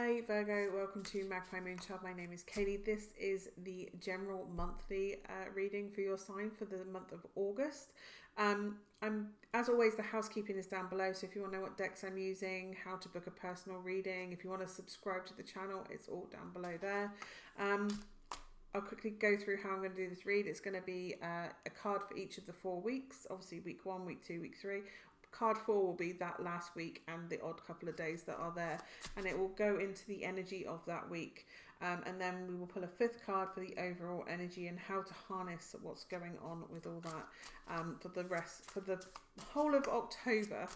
Hi Virgo, welcome to Magpie Moonchild. My name is Kayleigh. This is the general monthly reading for your sign for the month of August. As always, the housekeeping is down below, so if you want to know what decks I'm using, how to book a personal reading, if you want to subscribe to the channel, it's all down below there. I'll quickly go through how I'm going to do this read. It's going to be a card for each of the 4 weeks, obviously week 1, week 2, week 3. Card 4 will be that last week and the odd couple of days that are there, and it will go into the energy of that week, and then we will pull a 5th card for the overall energy and how to harness what's going on with all that for the whole of October.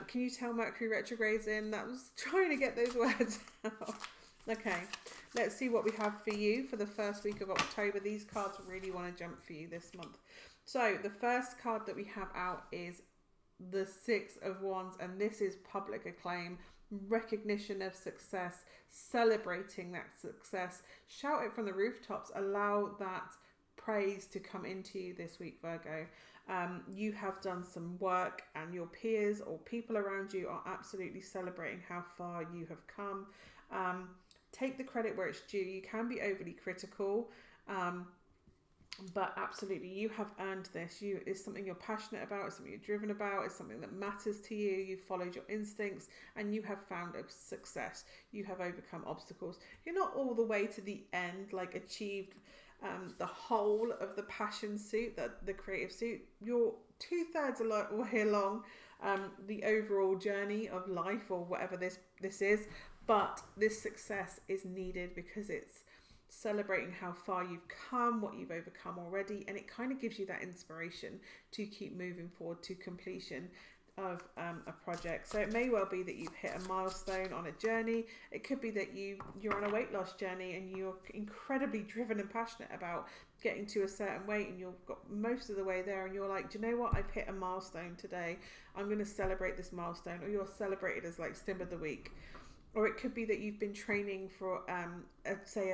Can you tell Mercury retrograde's in? That was trying to get those words out. Okay, let's see what we have for you for the first week of October. These cards really want to jump for you this month. So the first card that we have out is the 6 of Wands, and this is public acclaim, recognition of success, celebrating that success. Shout it from the rooftops. Allow that praise to come into you this week, Virgo. You have done some work, and your peers or people around you are absolutely celebrating how far you have come. Take the credit where it's due. You can be overly critical, but absolutely, you have earned this. It's something you're passionate about, it's something you're driven about, it's something that matters to you. You've followed your instincts and you have found a success. You have overcome obstacles. You're not all the way to the end, like achieved the whole of the passion suit, the creative suit. You're 2/3 of the way along the overall journey of life, or whatever this is. But this success is needed because it's celebrating how far you've come, what you've overcome already, and it kind of gives you that inspiration to keep moving forward to completion of a project. So it may well be that you've hit a milestone on a journey. It could be that you're on a weight loss journey and you're incredibly driven and passionate about getting to a certain weight, and you've got most of the way there and you're like, do you know what, I've hit a milestone today, I'm going to celebrate this milestone. Or you're celebrated as like Stim of the Week. Or it could be that you've been training for, say,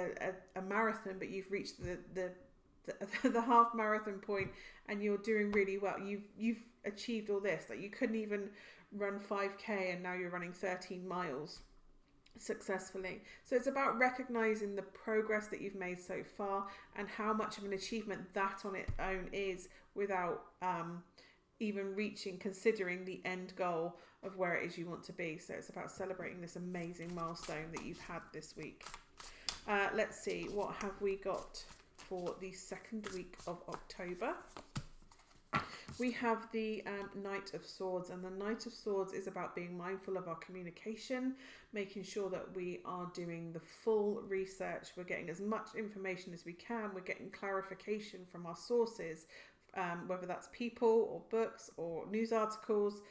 a marathon, but you've reached the half marathon point and you're doing really well. You've achieved all this. Like, you couldn't even run 5K and now you're running 13 miles successfully. So it's about recognizing the progress that you've made so far and how much of an achievement that on its own is, without even considering the end goal of where it is you want to be. So it's about celebrating this amazing milestone that you've had this week. Let's see, what have we got for the second week of October? We have the Knight of Swords, and the Knight of Swords is about being mindful of our communication, making sure that we are doing the full research. We're getting as much information as we can. We're getting clarification from our sources, whether that's people or books or news articles.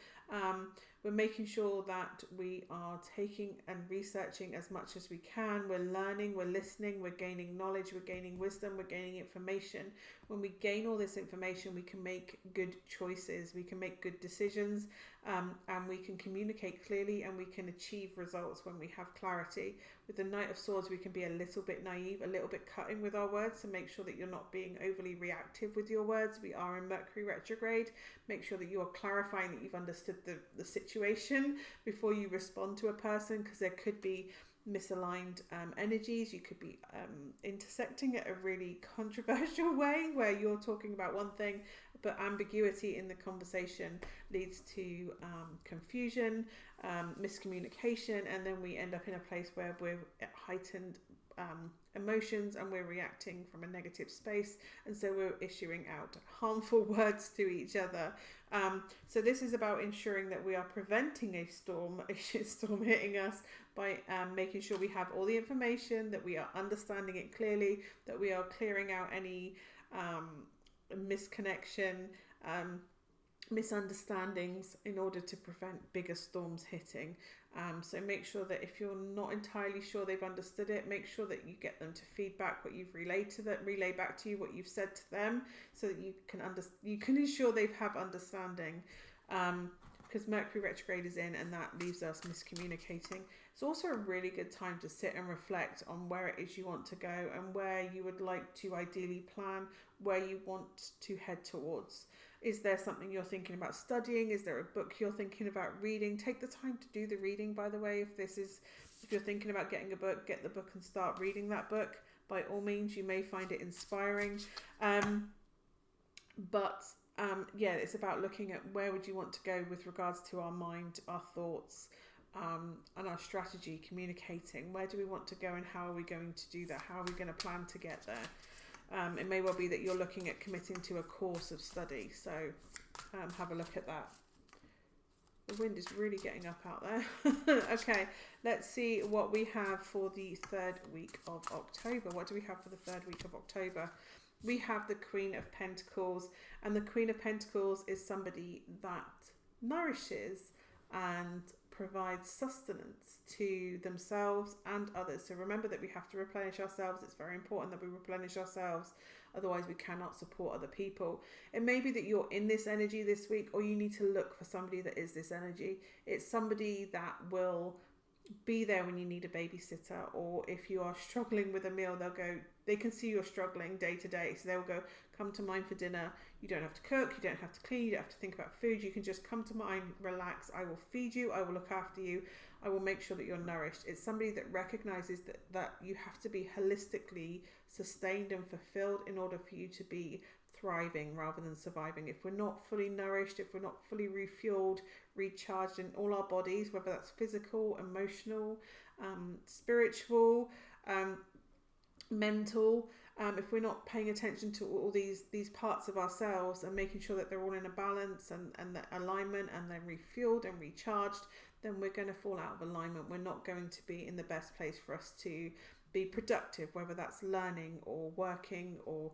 We're making sure that we are taking and researching as much as we can. We're learning, we're listening, we're gaining knowledge, we're gaining wisdom, we're gaining information. When we gain all this information, we can make good choices, we can make good decisions, and we can communicate clearly, and we can achieve results when we have clarity. With the Knight of Swords, we can be a little bit naive, a little bit cutting with our words, to make sure that you're not being overly reactive with your words. We are in Mercury retrograde. Make sure that you are clarifying that you've understood the situation before you respond to a person, because there could be misaligned energies. You could be intersecting it a really controversial way where you're talking about one thing, but ambiguity in the conversation leads to confusion, miscommunication, and then we end up in a place where we're at heightened emotions and we're reacting from a negative space, and so we're issuing out harmful words to each other. So this is about ensuring that we are preventing a storm hitting us by making sure we have all the information, that we are understanding it clearly, that we are clearing out any misconnection, misunderstandings, in order to prevent bigger storms hitting. So make sure that if you're not entirely sure they've understood it, make sure that you get them to feedback what you've relayed to them, relay back to you what you've said to them, so that you can ensure they have understanding. Because Mercury retrograde is in, and that leaves us miscommunicating. It's also a really good time to sit and reflect on where it is you want to go and where you would like to ideally plan, where you want to head towards. Is there something you're thinking about studying? Is there a book you're thinking about reading? Take the time to do the reading, by the way, if this is If you're thinking about getting a book, get the book and start reading that book. By all means, you may find it inspiring. Yeah, it's about looking at where would you want to go with regards to our mind, our thoughts, and our strategy, communicating. Where do we want to go and how are we going to do that? How are we going to plan to get there? It may well be that you're looking at committing to a course of study. So have a look at that. The wind is really getting up out there. Okay, let's see what we have for the third week of October. What do we have for the third week of October? We have the Queen of Pentacles, and the Queen of Pentacles is somebody that nourishes and provides sustenance to themselves and others. So remember that we have to replenish ourselves. It's very important that we replenish ourselves. Otherwise, we cannot support other people. It may be that you're in this energy this week, or you need to look for somebody that is this energy. It's somebody that will be there when you need a babysitter, or if you are struggling with a meal, they can see you're struggling day to day. So they'll go, come to mine for dinner. You don't have to cook, you don't have to clean, you don't have to think about food. You can just come to mine, relax. I will feed you, I will look after you, I will make sure that you're nourished. It's somebody that recognizes that you have to be holistically sustained and fulfilled in order for you to be thriving rather than surviving. If we're not fully nourished, if we're not fully refueled, recharged in all our bodies, whether that's physical, emotional, spiritual, mental, if we're not paying attention to all these parts of ourselves and making sure that they're all in a balance and that alignment, and they're refueled and recharged, then we're going to fall out of alignment. We're not going to be in the best place for us to be productive, whether that's learning or working or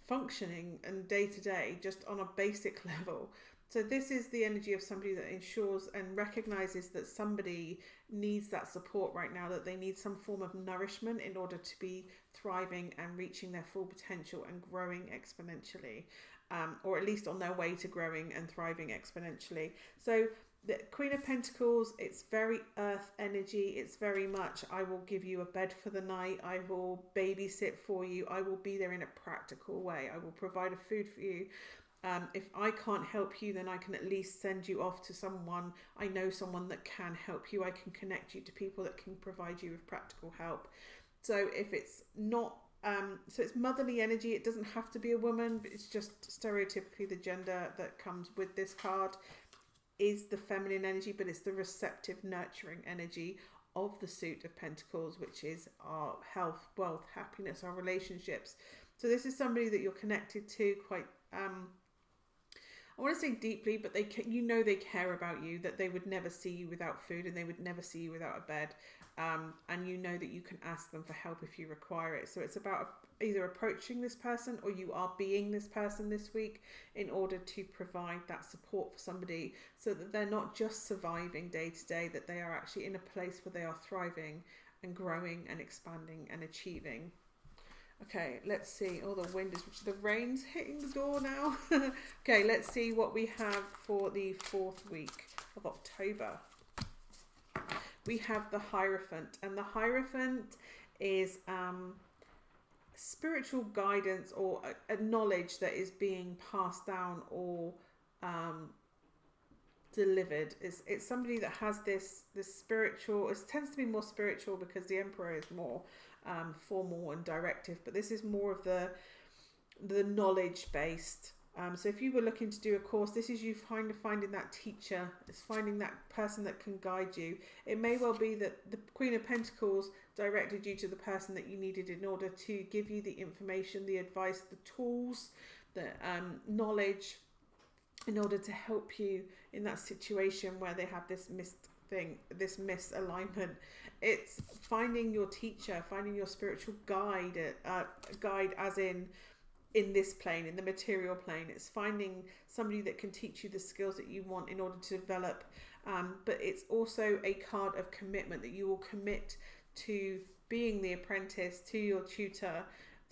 functioning and day to day, just on a basic level. So this is the energy of somebody that ensures and recognizes that somebody needs that support right now, that they need some form of nourishment in order to be thriving and reaching their full potential and growing exponentially, or at least on their way to growing and thriving exponentially. So the Queen of Pentacles, it's very earth energy. It's very much, I will give you a bed for the night. I will babysit for you. I will be there in a practical way. I will provide a food for you. If I can't help you, then I can at least send you off to someone. I know someone that can help you. I can connect you to people that can provide you with practical help. So if it's not, so it's motherly energy. It doesn't have to be a woman, but it's just stereotypically the gender that comes with this card is the feminine energy, but it's the receptive, nurturing energy of the suit of Pentacles, which is our health, wealth, happiness, our relationships. So this is somebody that you're connected to quite, I want to say deeply, but they care about you, that they would never see you without food and they would never see you without a bed. And you know that you can ask them for help if you require it. So it's about either approaching this person or you are being this person this week in order to provide that support for somebody so that they're not just surviving day to day, that they are actually in a place where they are thriving and growing and expanding and achieving. Okay, let's see. Oh, the rain's hitting the door now. Okay, let's see what we have for the fourth week of October. We have the Hierophant, and the Hierophant is spiritual guidance or a knowledge that is being passed down or delivered. It's somebody that has this spiritual, it tends to be more spiritual because the Emperor is more formal and directive, but this is more of the knowledge based. So if you were looking to do a course, this is you finding that teacher, it's finding that person that can guide you. It may well be that the Queen of Pentacles directed you to the person that you needed in order to give you the information, the advice, the tools, the knowledge, in order to help you in that situation where they have this misalignment. It's finding your teacher, finding your spiritual guide as in this plane, in the material plane. It's finding somebody that can teach you the skills that you want in order to develop. But it's also a card of commitment, that you will commit to being the apprentice, to your tutor,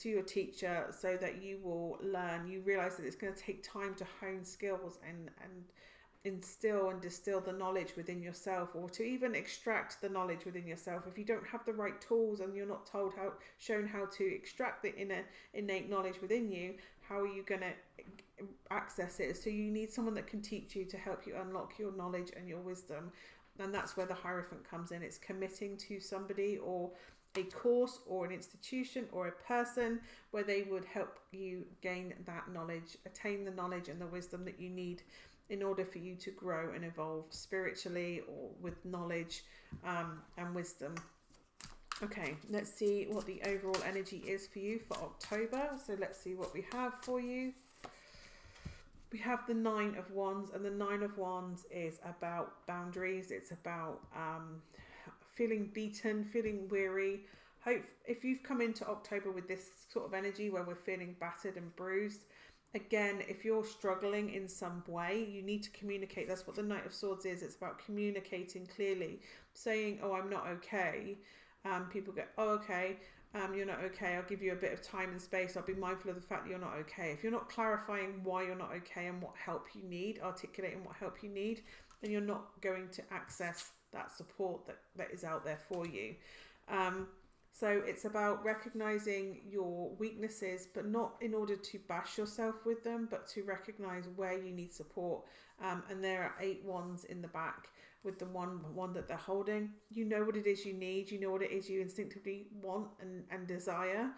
to your teacher, so that you will learn. You realize that it's going to take time to hone skills and instill and distill the knowledge within yourself, or to even extract the knowledge within yourself. If you don't have the right tools and you're not shown how to extract the inner innate knowledge within you, how are you going to access it? So you need someone that can teach you, to help you unlock your knowledge and your wisdom. And that's where the Hierophant comes in. It's committing to somebody or a course or an institution or a person where they would help you gain that knowledge, attain the knowledge and the wisdom that you need in order for you to grow and evolve spiritually or with knowledge and wisdom. Okay, let's see what the overall energy is for you for October. So let's see what we have for you. We have the Nine of Wands, and the Nine of Wands is about boundaries. It's about feeling beaten, feeling weary. Hope if you've come into October with this sort of energy where we're feeling battered and bruised, again, if you're struggling in some way, you need to communicate. That's what the Knight of Swords is. It's about communicating clearly, saying, oh, I'm not okay. People go, oh, okay, you're not okay. I'll give you a bit of time and space. I'll be mindful of the fact that you're not okay. If you're not clarifying why you're not okay and what help you need, articulating what help you need, then you're not going to access that support that is out there for you. So it's about recognizing your weaknesses, but not in order to bash yourself with them, but to recognize where you need support. And there are 8 wands in the back with the one that they're holding. You know what it is you need. You know what it is you instinctively want and desire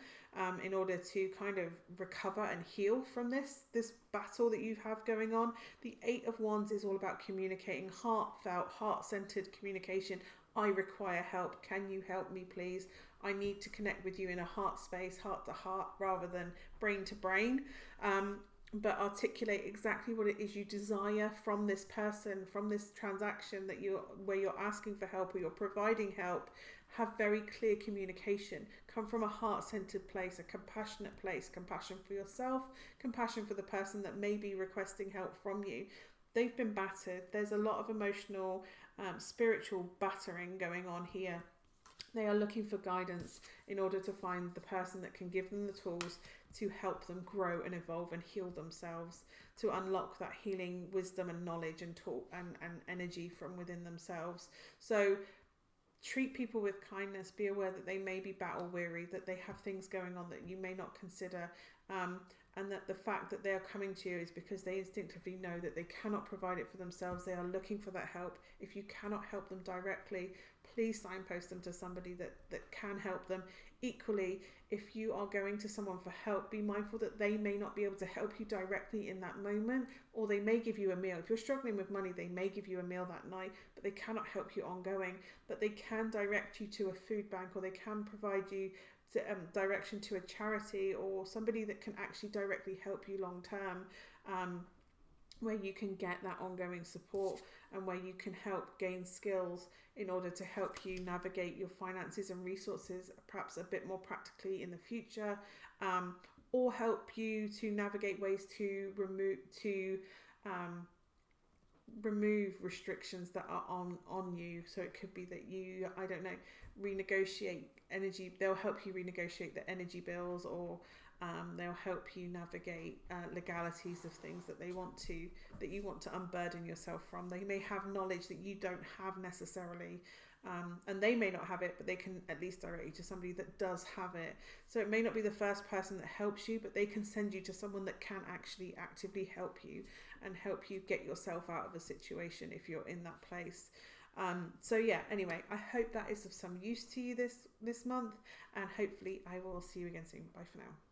in order to kind of recover and heal from this battle that you have going on. The 8 of Wands is all about communicating, heartfelt, heart-centered communication. I require help. Can you help me, please? I need to connect with you in a heart space, heart to heart, rather than brain to brain. But articulate exactly what it is you desire from this person, from this transaction where you're asking for help or you're providing help. Have very clear communication. Come from a heart-centered place, a compassionate place, compassion for yourself, compassion for the person that may be requesting help from you. They've been battered. There's a lot of emotional, spiritual battering going on here. They are looking for guidance in order to find the person that can give them the tools to help them grow and evolve and heal themselves, to unlock that healing wisdom and knowledge and talk and energy from within themselves. So treat people with kindness. Be aware that they may be battle weary, that they have things going on that you may not consider, and that the fact that they are coming to you is because they instinctively know that they cannot provide it for themselves. They are looking for that help. If you cannot help them directly, please signpost them to somebody that can help them. Equally, if you are going to someone for help, be mindful that they may not be able to help you directly in that moment, or they may give you a meal. If you're struggling with money, they may give you a meal that night, but they cannot help you ongoing. But they can direct you to a food bank, or they can provide you direction to a charity or somebody that can actually directly help you long term, where you can get that ongoing support and where you can help gain skills in order to help you navigate your finances and resources perhaps a bit more practically in the future, or help you to navigate ways to remove restrictions that are on you. So it could be that you, I don't know, renegotiate energy. They'll help you renegotiate the energy bills, or they'll help you navigate legalities of things that you want to unburden yourself from. They may have knowledge that you don't have necessarily, and they may not have it, but they can at least direct you to somebody that does have it. So it may not be the first person that helps you, but they can send you to someone that can actually actively help you and help you get yourself out of a situation if you're in that place. So yeah, anyway, I hope that is of some use to you this month, and hopefully I will see you again soon. Bye for now.